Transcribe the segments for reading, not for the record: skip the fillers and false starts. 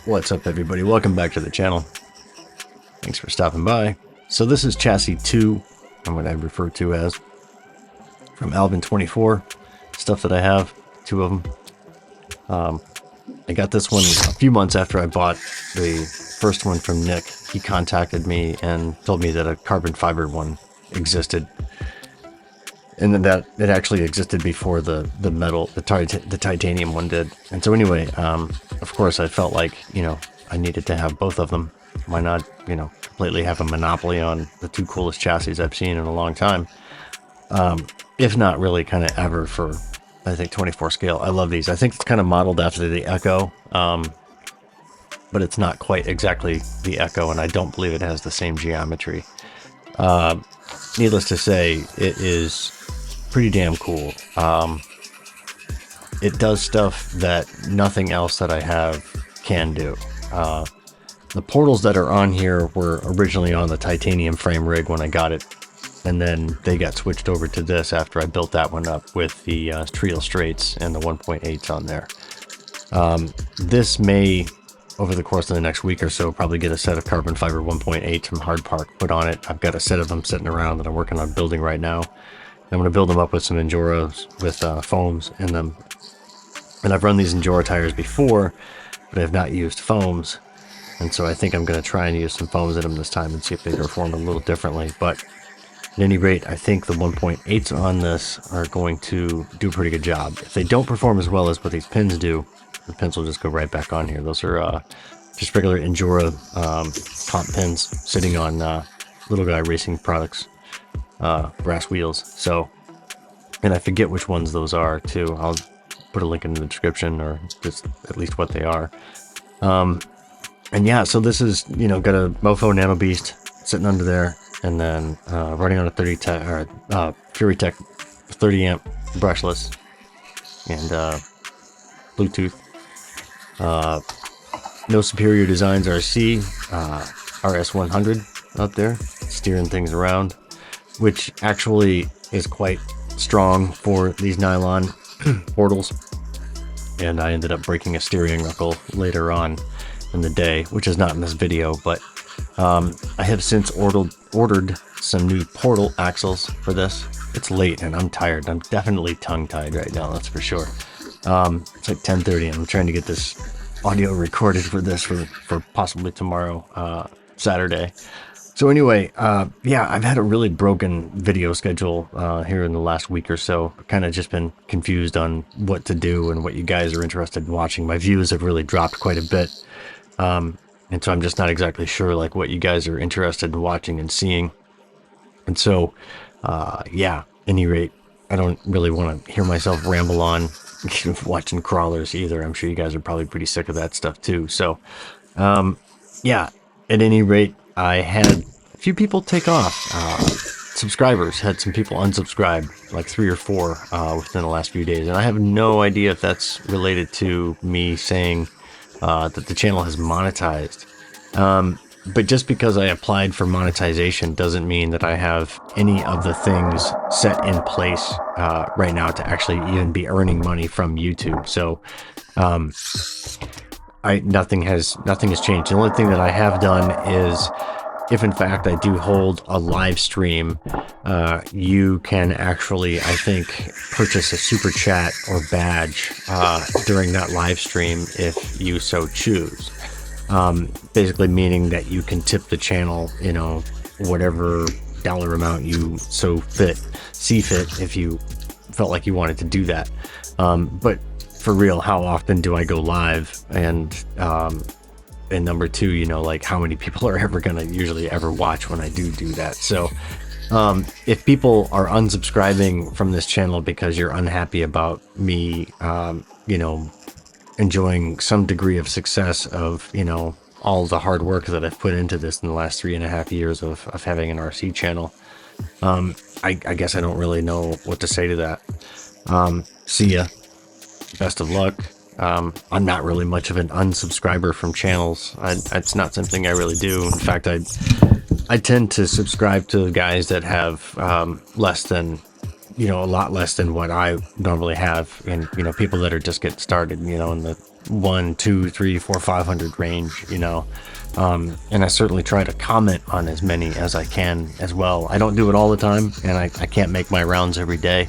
What's up, everybody? Welcome back to the channel. Thanks for stopping by. So this is chassis 2, and what I refer to as, from Albin24. Stuff that I have, 2 of them. I got this one a few months after I bought the first one from Nick. He contacted me and told me that a carbon fiber one existed. And then that it actually existed before the metal, the titanium one did. And so anyway, of course I felt like, I needed to have both of them. Why not, completely have a monopoly on the 2 coolest chassis I've seen in a long time. If not really kind of ever for, I think, 24 scale. I love these. I think it's kind of modeled after the Echo, but it's not quite exactly the Echo, and I don't believe it has the same geometry. Needless to say, it is pretty damn cool. It does stuff that nothing else that I have can do. The portals that are on here were originally on the titanium frame rig when I got it, and then they got switched over to this after I built that one up with the Trio Straights and the 1.8s on there. This may, over the course of the next week or so, probably get a set of carbon fiber 1.8s from Hard Park put on it. I've got a set of them sitting around that I'm working on building right now. I'm going to build them up with some Injoras with foams in them. And I've run these Injora tires before, but I have not used foams. And so I think I'm going to try and use some foams in them this time and see if they perform a little differently. But at any rate, I think the 1.8s on this are going to do a pretty good job. If they don't perform as well as what these pins do, the pins will just go right back on here. Those are just regular Injora comp pins sitting on Little Guy Racing Products brass wheels. So, and I forget which ones those are too. I'll put a link in the description, or just at least what they are. And yeah, so this is, got a Mofo Nano Beast sitting under there, and then running on a Furitek 30 amp brushless and Bluetooth. No Superior Designs RC, RS100 out there, steering things around, which actually is quite strong for these nylon portals. And I ended up breaking a steering knuckle later on in the day, which is not in this video, but I have since ordered some new portal axles for this. It's late and I'm tired. I'm definitely tongue-tied right now, that's for sure. It's like 10:30 and I'm trying to get this audio recorded for this for possibly tomorrow, Saturday. So anyway, yeah, I've had a really broken video schedule here in the last week or so. I've kind of just been confused on what to do and what you guys are interested in watching. My views have really dropped quite a bit. And so I'm just not exactly sure like what you guys are interested in watching and seeing. And so, yeah, at any rate, I don't really want to hear myself ramble on watching crawlers either. I'm sure you guys are probably pretty sick of that stuff too. So, yeah, at any rate, I had a few people take off. Subscribers, had some people unsubscribe, like 3 or 4 within the last few days. And I have no idea if that's related to me saying that the channel has monetized. But just because I applied for monetization doesn't mean that I have any of the things set in place right now to actually even be earning money from YouTube. So nothing has changed. The only thing that I have done is, if in fact I do hold a live stream, you can actually, I think, purchase a super chat or badge during that live stream if you so choose. Basically meaning that you can tip the channel, whatever dollar amount you see fit if you felt like you wanted to do that. But for real, how often do I go live? And number 2, like how many people are ever gonna usually ever watch when I do that? So if people are unsubscribing from this channel because you're unhappy about me, enjoying some degree of success of, all the hard work that I've put into this in the last 3.5 years of having an RC channel, I guess I don't really know what to say to that. See ya. Best of luck. I'm not really much of an unsubscriber from channels. It's not something I really do. In fact, I tend to subscribe to guys that have less than you know, a lot less than what I normally have. And, you know, people that are just getting started, you know, in the 1, 2, 3, 4, 500 range, you know. And I certainly try to comment on as many as I can as well. I don't do it all the time, and I can't make my rounds every day.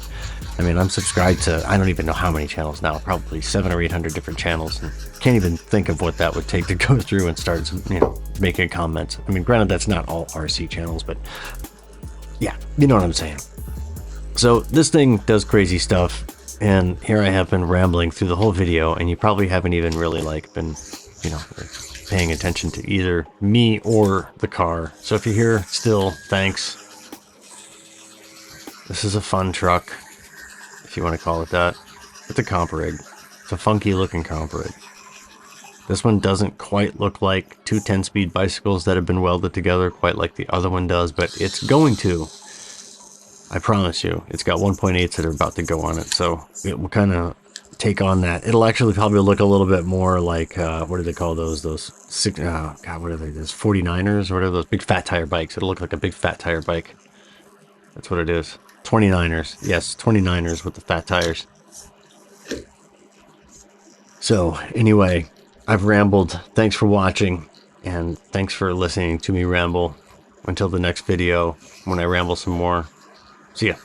I mean, I'm subscribed to, I don't even know how many channels now, probably 700 or 800 different channels, and can't even think of what that would take to go through and start, you know, making comments. I mean, granted, that's not all RC channels, but yeah, you know what I'm saying. So this thing does crazy stuff, and here I have been rambling through the whole video, and you probably haven't even really like been, you know, paying attention to either me or the car. So if you're here still, thanks. This is a fun truck, if you want to call it that. It's a comp rig. It's a funky looking comp rig. This one doesn't quite look like two 10-speed bicycles that have been welded together quite like the other one does, but it's going to. I promise you. It's got 1.8s that are about to go on it, so it will kind of take on that. It'll actually probably look a little bit more like, what do they call those? Those, God, what are they? Those 49ers? Or what are those big fat tire bikes? It'll look like a big fat tire bike. That's what it is. 29ers. Yes, 29ers with the fat tires. So, anyway, I've rambled. Thanks for watching, and thanks for listening to me ramble. Until the next video, when I ramble some more. See ya.